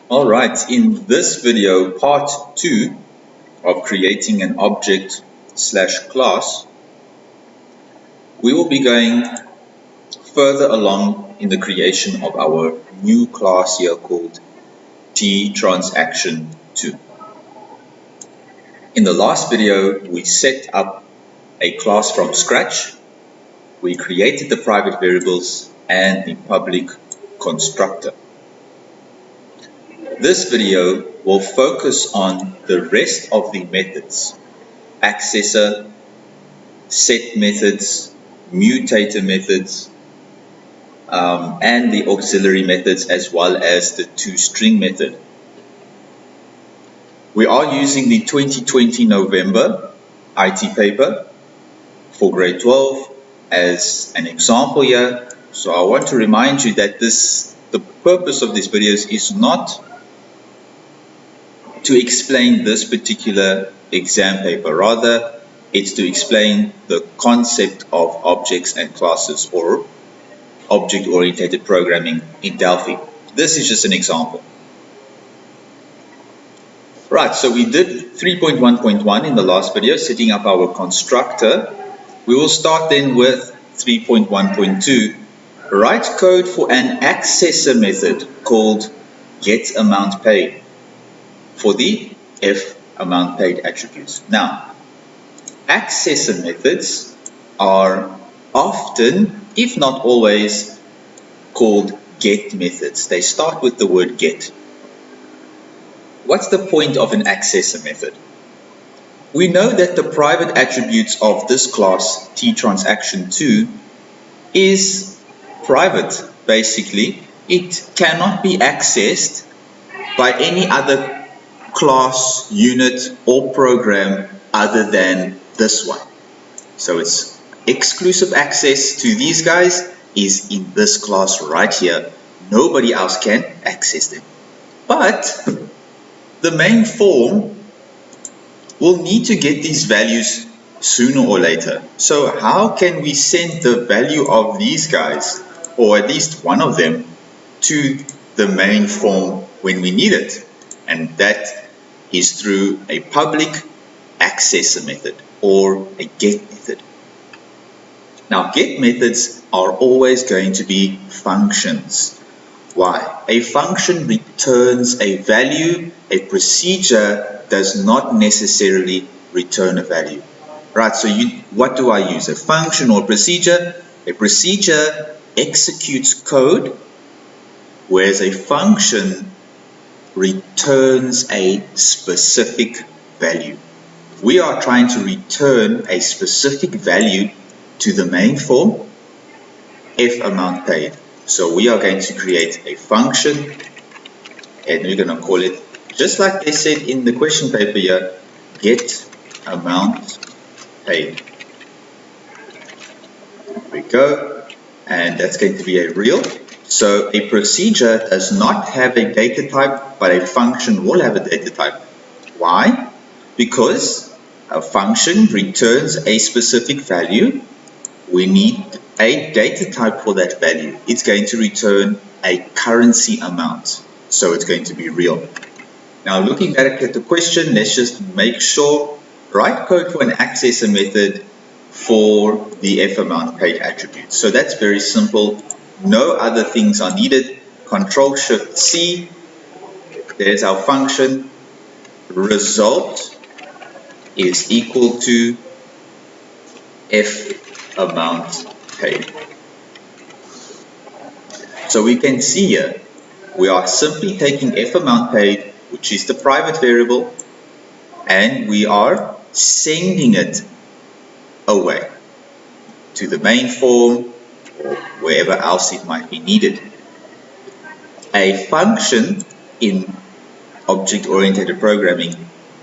Alright, in this video, part 2 of creating an object slash class, we will be going further along in the creation of our new class here called T-Transaction2. In the last video, we set up a class from scratch. We created the private variables and the public constructor. This video will focus on the rest of the methods: accessor, set methods, mutator methods, and the auxiliary methods, as well as the toString method. We are using the 2020 November IT paper for grade 12 as an example here. So I want to remind you that the purpose of these videos is not to explain this particular exam paper. Rather, it's to explain the concept of objects and classes, or object-oriented programming in Delphi. This is just an example. Right, so we did 3.1.1 in the last video, setting up our constructor. We will start then with 3.1.2. Write code for an accessor method called Getamountpay for the F_amountPaid attributes. Now, accessor methods are often, if not always, called get methods. They start with the word get. What's the point of an accessor method? We know that the private attributes of this class, T-Transaction2, is private. Basically, it cannot be accessed by any other class, unit, or program other than this one. So it's exclusive access to these guys is in this class right here. Nobody else can access them. But the main form will need to get these values sooner or later. So how can we send the value of these guys, or at least one of them, to the main form when we need it? And that is through a public accessor method or a get method. Now, get methods are always going to be functions. Why? A function returns a value. A procedure does not necessarily return a value. Right, so what do I use? A function or procedure? A procedure executes code, whereas a function returns a specific value. We are trying to return a specific value to the main form, F_amountPaid. So we are going to create a function, and we're going to call it, just like they said in the question paper here, GetamountPay. There we go, and that's going to be a real. So a procedure does not have a data type, but a function will have a data type. Why? Because a function returns a specific value. We need a data type for that value. It's going to return a currency amount. So it's going to be real. Now, looking back at the question, let's just make sure, write code for an accessor method for the F_amountPaid attribute. So that's very simple. No other things are needed. Control-Shift-C. There's our function. Result is equal to F_amountPaid. So we can see here, we are simply taking F_amountPaid, which is the private variable, and we are sending it away to the main form, or wherever else it might be needed. A function in object-oriented programming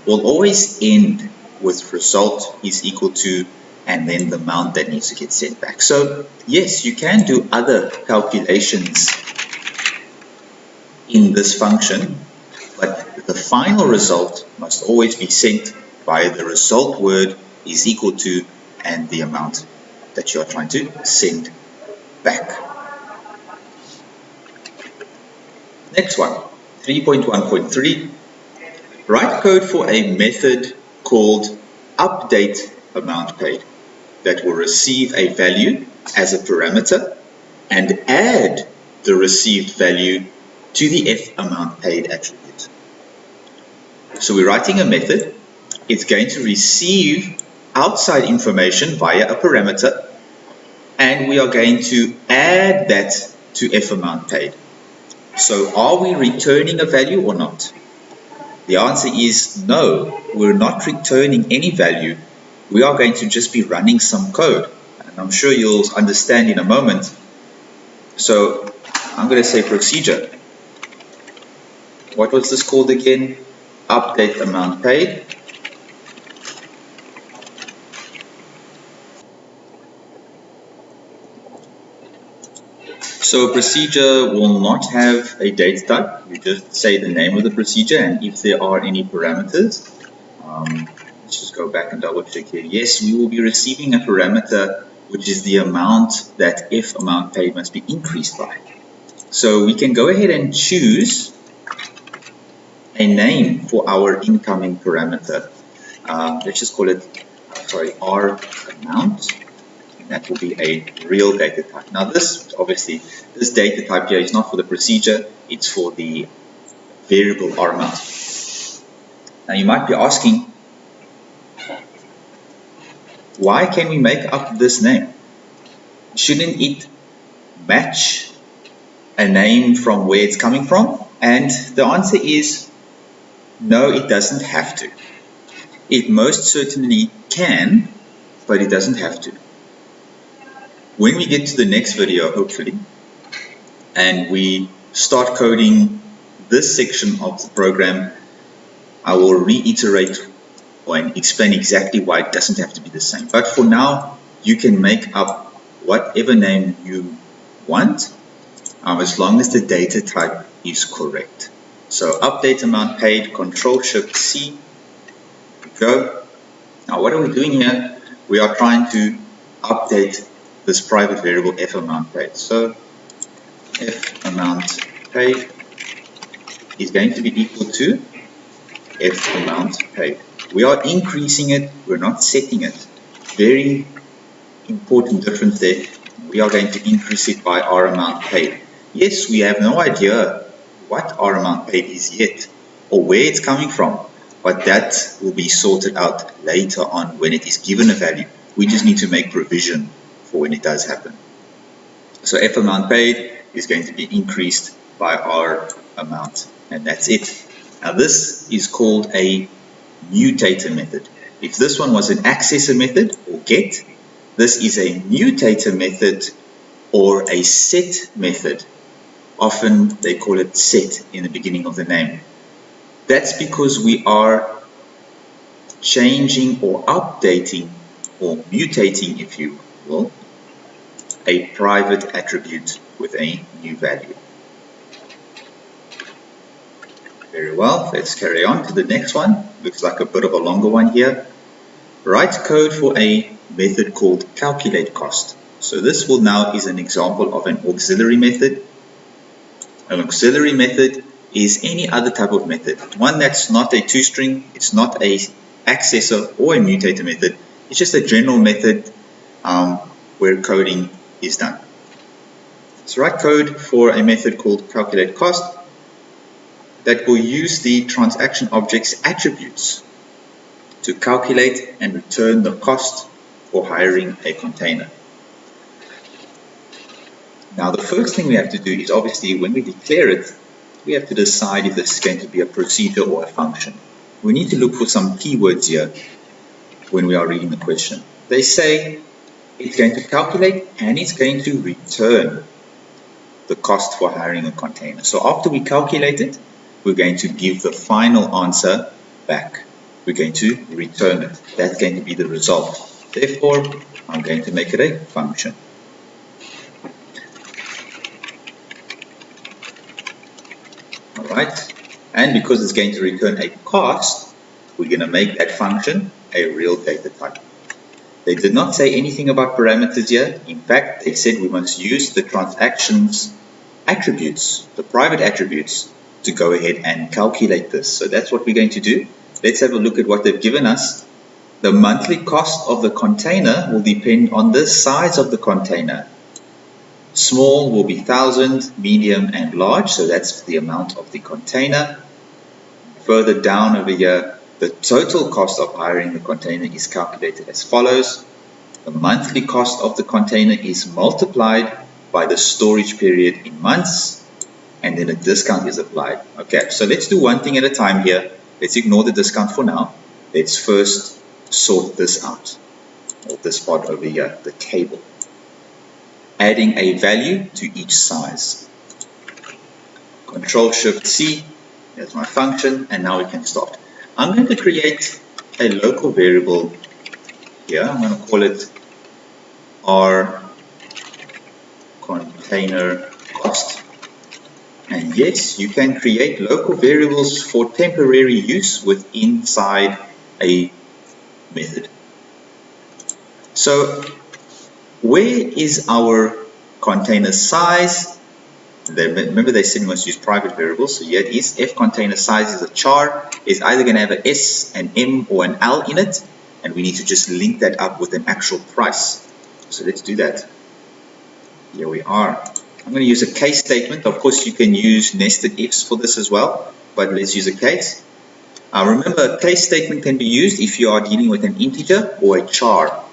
will always end with result is equal to, and then the amount that needs to get sent back. So yes, you can do other calculations in this function, but the final result must always be sent by the result word is equal to, and the amount that you are trying to send back. Next one, 3.1.3, write code for a method called update amount paid that will receive a value as a parameter and add the received value to the F amount paid attribute. So we're writing a method. It's going to receive outside information via a parameter, and we are going to add that to F amount paid. So are we returning a value or not? The answer is no, we're not returning any value. We are going to just be running some code, and I'm sure you'll understand in a moment. So I'm going to say procedure. What was this called again? Update amount paid. So a procedure will not have a data type. You just say the name of the procedure, and if there are any parameters, let's just go back and double check here. Yes, we will be receiving a parameter, which is the amount that F amount paid must be increased by. So we can go ahead and choose a name for our incoming parameter. Let's just call it, R amount. That will be a real data type. Now this data type here is not for the procedure, it's for the variable R amount. Now you might be asking, why can we make up this name? Shouldn't it match a name from where it's coming from? And the answer is no, it doesn't have to. It most certainly can, but it doesn't have to. When we get to the next video, hopefully, and we start coding this section of the program, I will reiterate and explain exactly why it doesn't have to be the same. But for now, you can make up whatever name you want, as long as the data type is correct. So update amount paid, Control-Shift-C, go. Now what are we doing here? We are trying to update this private variable F amount paid. So F amount paid is going to be equal to F amount paid. We are increasing it, we're not setting it. Very important difference there. We are going to increase it by R amount paid. Yes, we have no idea what R amount paid is yet or where it's coming from, but that will be sorted out later on when it is given a value. We just need to make provision for when it does happen. So F amount paid is going to be increased by R amount, and that's it. Now this is called a Mutator method. If this one was an Accessor method or get, this is a Mutator method or a set method. Often they call it set in the beginning of the name. That's because we are changing or updating or mutating, if you will, a private attribute with a new value. Very well, let's carry on to the next one. Looks like a bit of a longer one here. Write code for a method called calculate cost. So this will now is an example of an auxiliary method. An auxiliary method is any other type of method. One that's not a toString, it's not a accessor or a mutator method. It's just a general method where coding is done. So write code for a method called calculate cost that will use the transaction object's attributes to calculate and return the cost for hiring a container. Now the first thing we have to do is obviously when we declare it, we have to decide if this is going to be a procedure or a function. We need to look for some keywords here when we are reading the question. They say it's going to calculate and it's going to return the cost for hiring a container. So after we calculate it, we're going to give the final answer back. We're going to return it. That's going to be the result. Therefore, I'm going to make it a function. Alright, and because it's going to return a cost, we're going to make that function a real data type. They did not say anything about parameters here. In fact, they said we must use the transactions attributes, the private attributes, to go ahead and calculate this. So that's what we're going to do. Let's have a look at what they've given us. The monthly cost of the container will depend on the size of the container. Small will be 1,000, medium and large, so that's the amount of the container. Further down over here, the total cost of hiring the container is calculated as follows. The monthly cost of the container is multiplied by the storage period in months, and then a discount is applied. Okay, so let's do one thing at a time here. Let's ignore the discount for now. Let's first sort this out, or this part over here, the table. Adding a value to each size. Control-Shift-C, there's my function, and now we can start. I'm going to create a local variable here. I'm going to call it R container cost. And yes, you can create local variables for temporary use inside a method. So where is our container size? Remember they said we must use private variables, so here it is. F container size is a char. It's either going to have an S, an M, or an L in it, and we need to just link that up with an actual price. So let's do that. Here we are. I'm going to use a case statement. Of course, you can use nested ifs for this as well, but let's use a case. Remember, a case statement can be used if you are dealing with an integer or a char.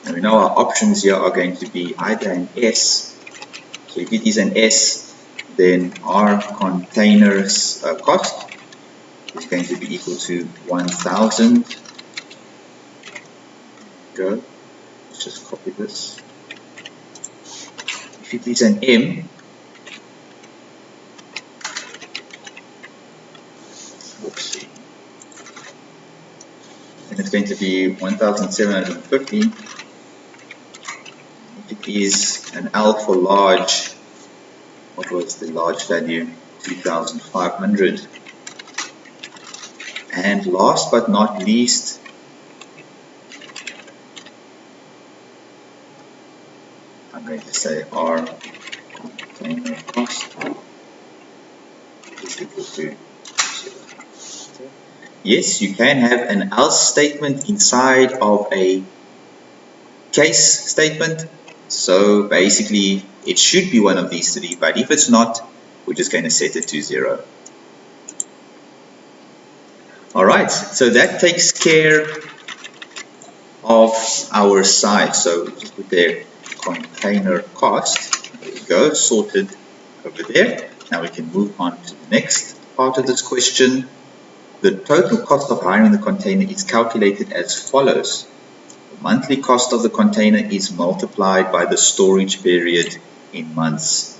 And we know our options here are going to be either an S. So if it is an S, then our container's cost is going to be equal to 1,000. Go. Let's just copy this. If it is an M, whoopsie, then it's going to be 1,750. If it is an L for large, what was the large value? 2,500. And last but not least, I'm going to say our container cost is equal to 0. Yes, you can have an else statement inside of a case statement. So basically, it should be one of these three, but if it's not, we're just going to set it to 0. Alright, so that takes care of our size. So just put there container cost. There we go, sorted over there. Now we can move on to the next part of this question. The total cost of hiring the container is calculated as follows. The monthly cost of the container is multiplied by the storage period in months.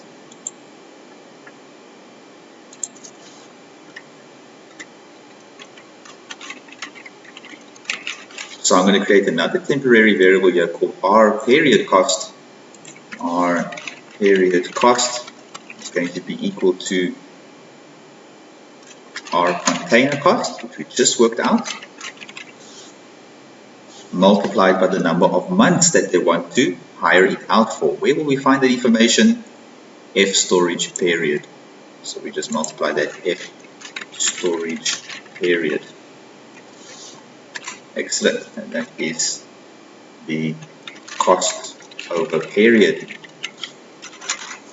So I'm going to create another temporary variable here called R period cost. R period cost is going to be equal to our container cost, which we just worked out, multiplied by the number of months that they want to hire it out for. Where will we find that information? F storage period. So we just multiply that F storage period. Excellent, and that is the cost over period.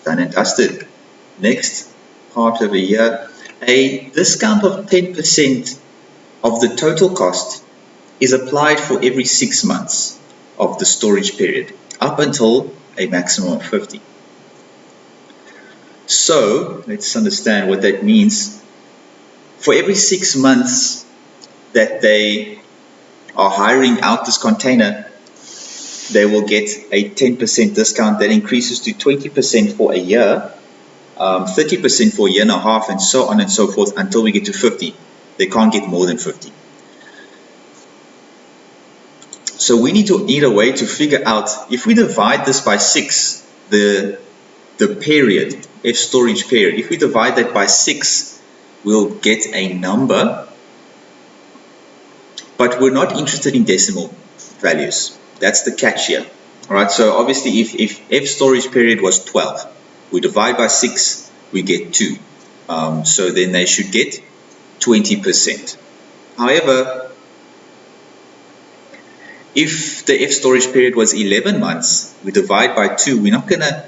Done and dusted. Next part over here, a discount of 10% of the total cost is applied for every 6 months of the storage period, up until a maximum of 50. So let's understand what that means. For every 6 months that they are hiring out this container, they will get a 10% discount that increases to 20% for a year, 30% for a year and a half, and so on and so forth until we get to 50. They can't get more than 50. So we need a way to figure out, if we divide this by 6, the period, F storage period, if we divide that by 6, we'll get a number. But we're not interested in decimal values. That's the catch here. Alright, so obviously if F storage period was 12, we divide by 6, we get 2. So then they should get 20%. However, if the F storage period was 11 months, we divide by 2, we're not going to,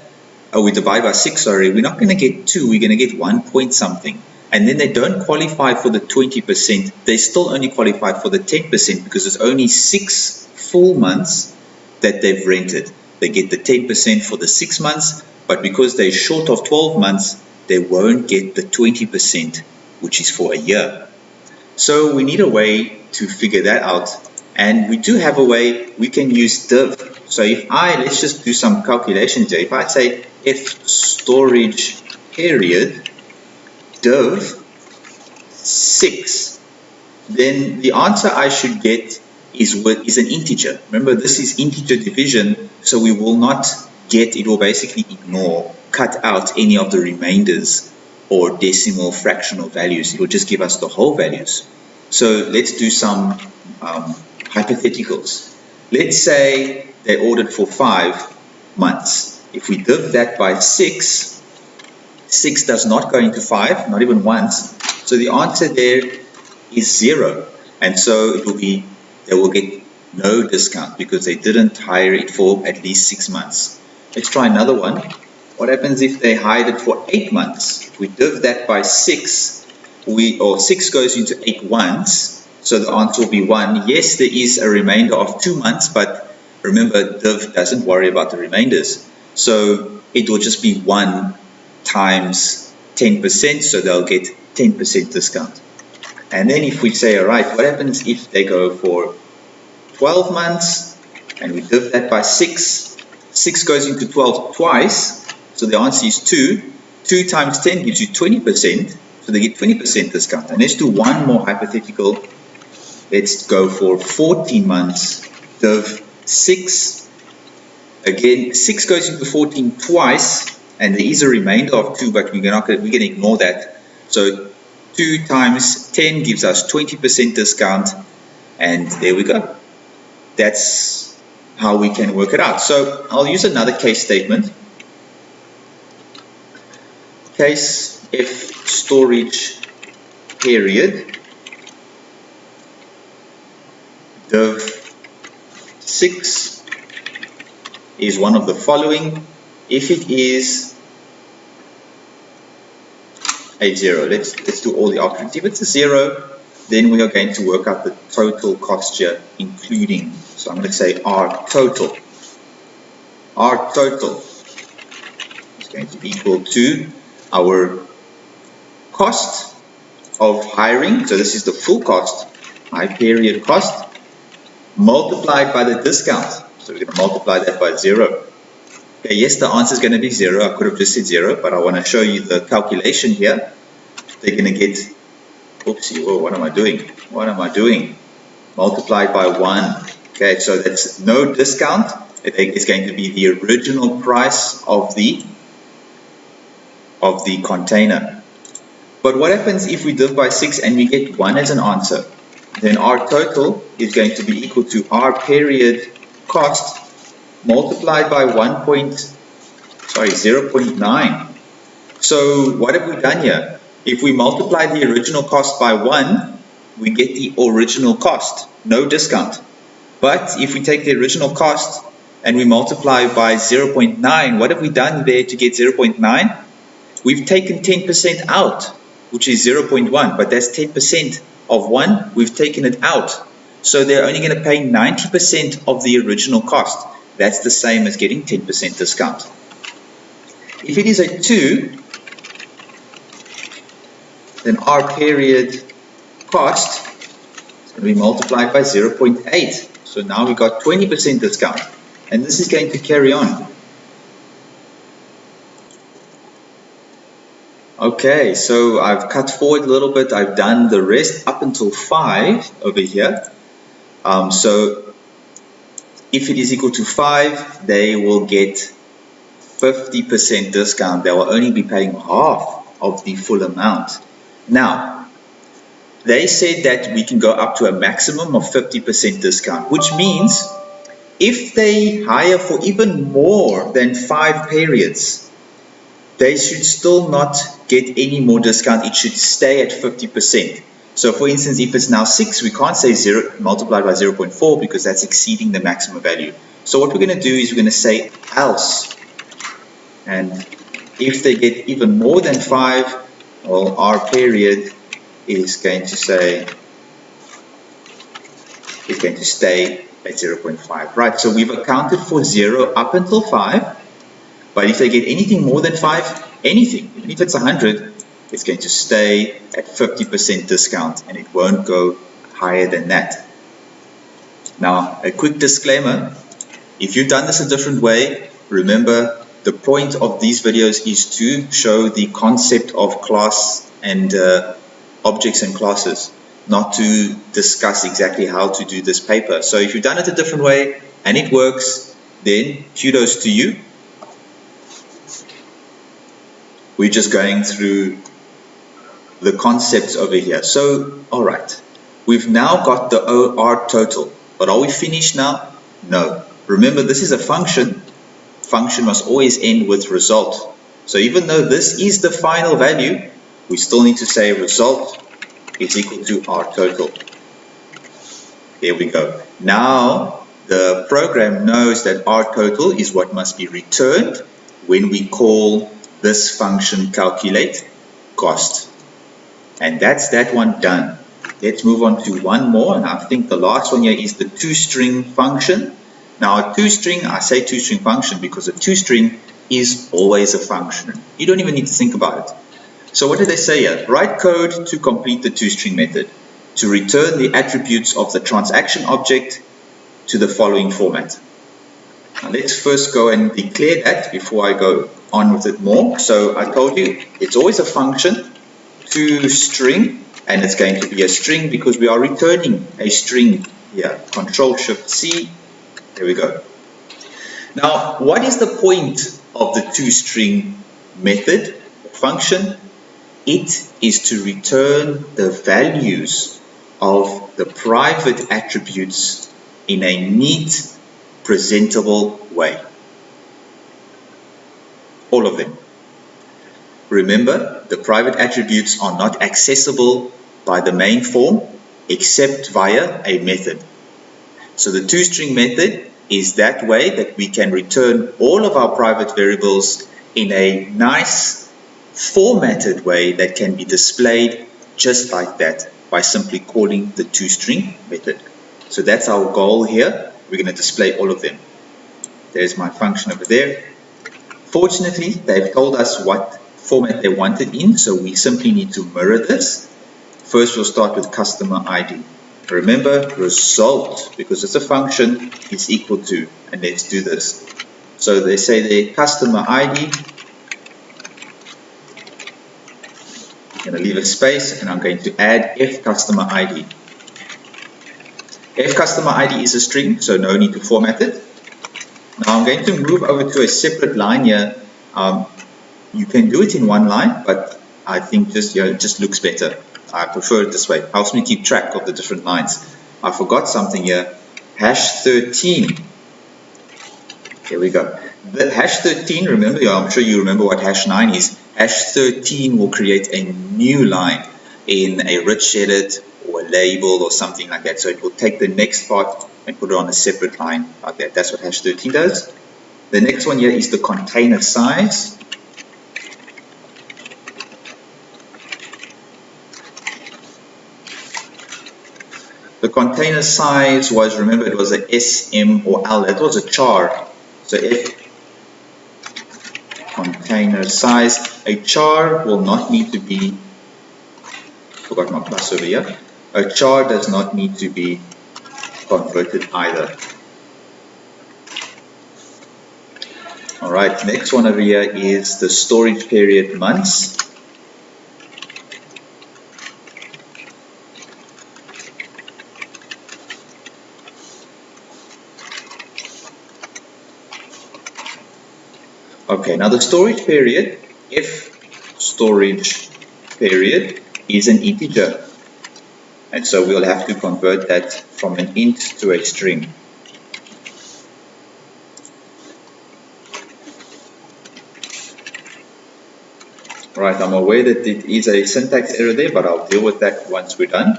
we divide by 6, sorry, we're not going to get 2, we're going to get 1 point something. And then they don't qualify for the 20%, they still only qualify for the 10% because it's only 6 full months that they've rented. They get the 10% for the 6 months, but because they're short of 12 months, they won't get the 20%, which is for a year. So we need a way to figure that out. And we do have a way, we can use div. So if let's just do some calculations here. If I say F storage period div 6, then the answer I should get is an integer. Remember, this is integer division, so we will not get, it will basically ignore, cut out any of the remainders or decimal fractional values. It will just give us the whole values. So let's do some hypotheticals. Let's say they ordered for 5 months. If we div that by 6, 6 does not go into 5, not even once. So the answer there is 0. And so it will be, they will get no discount because they didn't hire it for at least 6 months. Let's try another one. What happens if they hired it for 8 months? If we div that by 6, 6 goes into 8 once. So the answer will be 1. Yes, there is a remainder of 2 months, but remember, div doesn't worry about the remainders. So it will just be 1 times 10%, so they'll get 10% discount. And then if we say, all right, what happens if they go for 12 months, and we div that by 6, 6 goes into 12 twice, so the answer is 2. 2 times 10 gives you 20%, so they get 20% discount. And let's do one more hypothetical. Let's go for 14 months, div 6. Again, 6 goes into 14 twice, and there is a remainder of 2, but we can ignore that. So 2 times 10 gives us 20% discount, and there we go. That's how we can work it out. So I'll use another case statement. Case F storage period div 6 is one of the following. If it is a 0, let's do all the options. If it's a 0, then we are going to work out the total cost here, including. So I'm going to say R total. R total is going to be equal to our cost of hiring. So this is the full cost, high period cost, multiplied by the discount. So we're going to multiply that by 0. Okay, yes, the answer is going to be 0. I could have just said 0, but I want to show you the calculation here. They're going to get, oopsie, whoa, what am I doing? What am I doing? Multiplied by 1. Okay, so that's no discount. It's going to be the original price of the container. But what happens if we div by 6 and we get 1 as an answer? Then our total is going to be equal to our period cost multiplied by 0.9. So what have we done here? If we multiply the original cost by 1, we get the original cost, no discount. But if we take the original cost and we multiply by 0.9, what have we done there to get 0.9? We've taken 10% out, which is 0.1, but that's 10% of 1. We've taken it out. So they're only going to pay 90% of the original cost. That's the same as getting 10% discount. If it is a 2, then our period cost is going to be multiplied by 0.8. So now we got 20% discount. And this is going to carry on. Okay, so I've cut forward a little bit. I've done the rest up until 5 over here. So if it is equal to 5, they will get 50% discount. They will only be paying half of the full amount. Now, they said that we can go up to a maximum of 50% discount, which means If they hire for even more than 5 periods, they should still not get any more discount. It should stay at 50%. So for instance, if it's now 6, we can't say 0 multiplied by 0.4 because that's exceeding the maximum value. So what we're going to do is we're going to say else. And if they get even more than 5, well, our period is going to say, is going to stay at 0.5. Right, so we've accounted for 0 up until 5. But if they get anything more than 5, anything, even if it's 100, it's going to stay at 50% discount and it won't go higher than that. Now, a quick disclaimer, if you've done this a different way, remember the point of these videos is to show the concept of class and objects and classes, not to discuss exactly how to do this paper. So if you've done it a different way and it works, then kudos to you. We're just going through the concepts over here. So, alright, we've now got the OR total, but are we finished now? No. Remember, this is a function. Function must always end with result. So even though this is the final value, we still need to say result is equal to R total. There we go. Now, the program knows that R total is what must be returned when we call this function calculate cost. And that's that one done. Let's move on to one more, and I think the last one here is the toString function. Now a toString, I say toString function because a toString is always a function. You don't even need to think about it. So what did they say here? Write code to complete the toString method to return the attributes of the transaction object to the following format. Now let's first go and declare that before I go on with it more. So I told you it's always a function, toString, and it's going to be a string because we are returning a string here. Control-Shift-C, there we go. Now what is the point of the toString method function? It is to return the values of the private attributes in a neat, presentable way. All of them. Remember, the private attributes are not accessible by the main form except via a method. So the toString method is that way that we can return all of our private variables in a nice formatted way that can be displayed just like that by simply calling the toString method. So that's our goal here. We're going to display all of them. There's my function over there. Fortunately, they've told us what format they want it in, so we simply need to mirror this. First, we'll start with customer ID. Remember, result, because it's a function, is equal to, and let's do this. So they say the customer ID, I'm going to leave a space, and I'm going to add F customer ID. F customer ID is a string, so no need to format it. Now I'm going to move over to a separate line here. You can do it in one line, but I think just it just looks better. I prefer it this way. It helps me keep track of the different lines. I forgot something here. Hash 13. Here we go. The hash 13, remember, I'm sure you remember what hash 9 is. Hash 13 will create a new line in a rich edit or a label or something like that. So it will take the next part and put it on a separate line like that. That's what hash 13 does. The next one here is the container size. The container size was, remember, it was a S, M, or L. That was a char. So F container size. A char will not need to be, forgot my plus over here. A char does not need to be converted either. Alright, next one over here is the storage period months. Okay, now the storage period, if storage period is an integer, and so we'll have to convert that from an int to a string. Alright, I'm aware that it is a syntax error there, but I'll deal with that once we're done.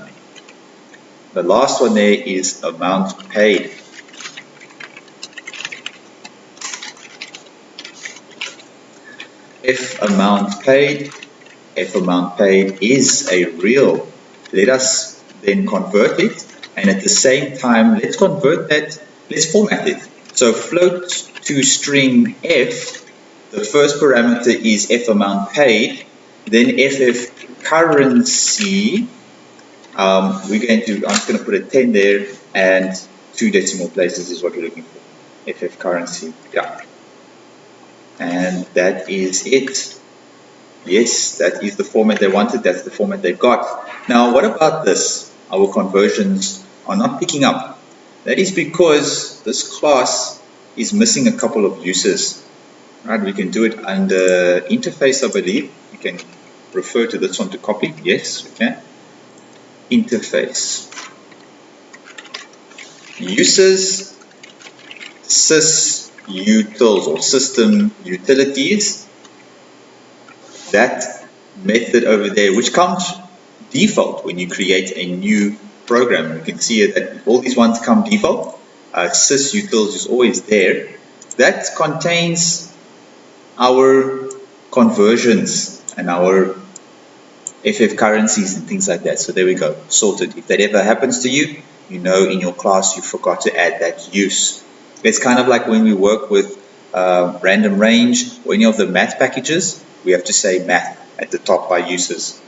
The last one there is amount paid. If amount paid is a real, let us then convert it, and at the same time let's convert that, let's format it. So float to string f, the first parameter is f amount paid, then ff currency, I'm just going to put a 10 there, and 2 decimal places is what we're looking for, ff currency, yeah. And that is it. Yes, that is the format they wanted, that's the format they got. Now what about this? Our conversions are not picking up. That is because this class is missing a couple of uses. Right, we can do it under interface, I believe. You can refer to this one to copy. Yes, we can. Interface. Uses, sysutils or system utilities. That method over there, which comes default when you create a new program. You can see that all these ones come default. Sysutils is always there. That contains our conversions and our FF currencies and things like that. So there we go, sorted. If that ever happens to you, you know in your class you forgot to add that use. It's kind of like when we work with random range or any of the math packages, we have to say math at the top by uses.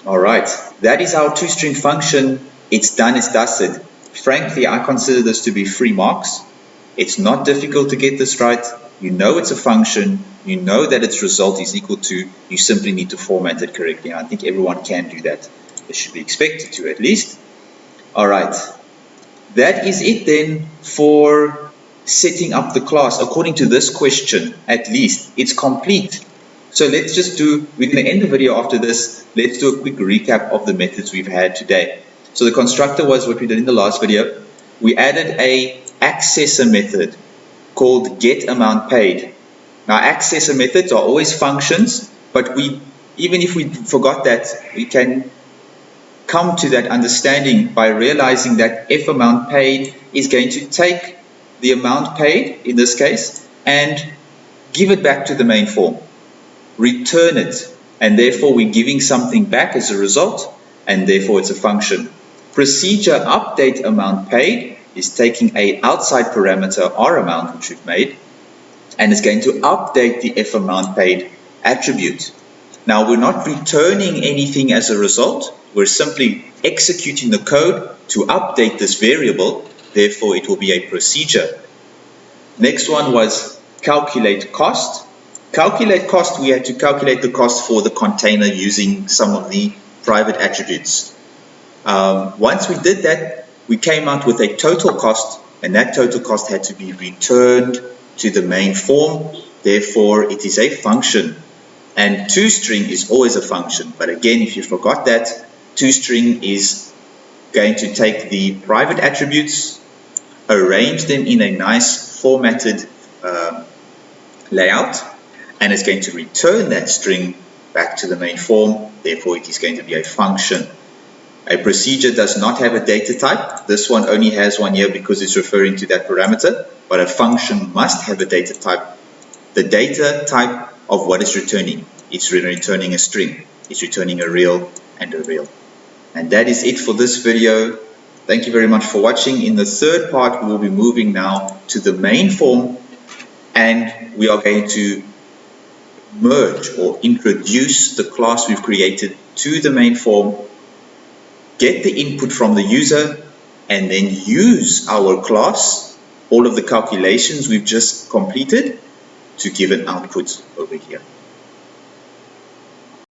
Alright, that is our toString function. It's done, it's dusted. Frankly, I consider this to be free marks. It's not difficult to get this right. You know it's a function, you know that its result is equal to, you simply need to format it correctly. I think everyone can do that. They should be expected to at least. Alright, that is it then for setting up the class. According to this question, at least, it's complete. So let's just do, we're going to end the video after this. Let's do a quick recap of the methods we've had today. So the constructor was what we did in the last video. We added a accessor method called Getamountpay. Now accessor methods are always functions, but even if we forgot that, we can come to that understanding by realizing that f amount paid is going to take the amount paid, in this case, and give it back to the main form, return it, and therefore we're giving something back as a result, and therefore it's a function. Procedure update amount paid is taking a outside parameter r amount which we've made, and it's going to update the f amount paid attribute. Now we're not returning anything as a result, we're simply executing the code to update this variable, therefore it will be a procedure. Next one was calculate cost. Calculate cost, we had to calculate the cost for the container using some of the private attributes. Once we did that, we came out with a total cost, and that total cost had to be returned to the main form, therefore it is a function. And toString is always a function, but again, if you forgot that, toString is going to take the private attributes, arrange them in a nice formatted layout, and it's going to return that string back to the main form, therefore it is going to be a function. A procedure does not have a data type. This one only has one here because it's referring to that parameter, but a function must have a data type. The data type of what it's returning. It's returning a string. It's returning a real and a real. And that is it for this video. Thank you very much for watching. In the third part, we will be moving now to the main form, and we are going to merge or introduce the class we've created to the main form, get the input from the user, and then use our class, all of the calculations we've just completed, to give an output over here.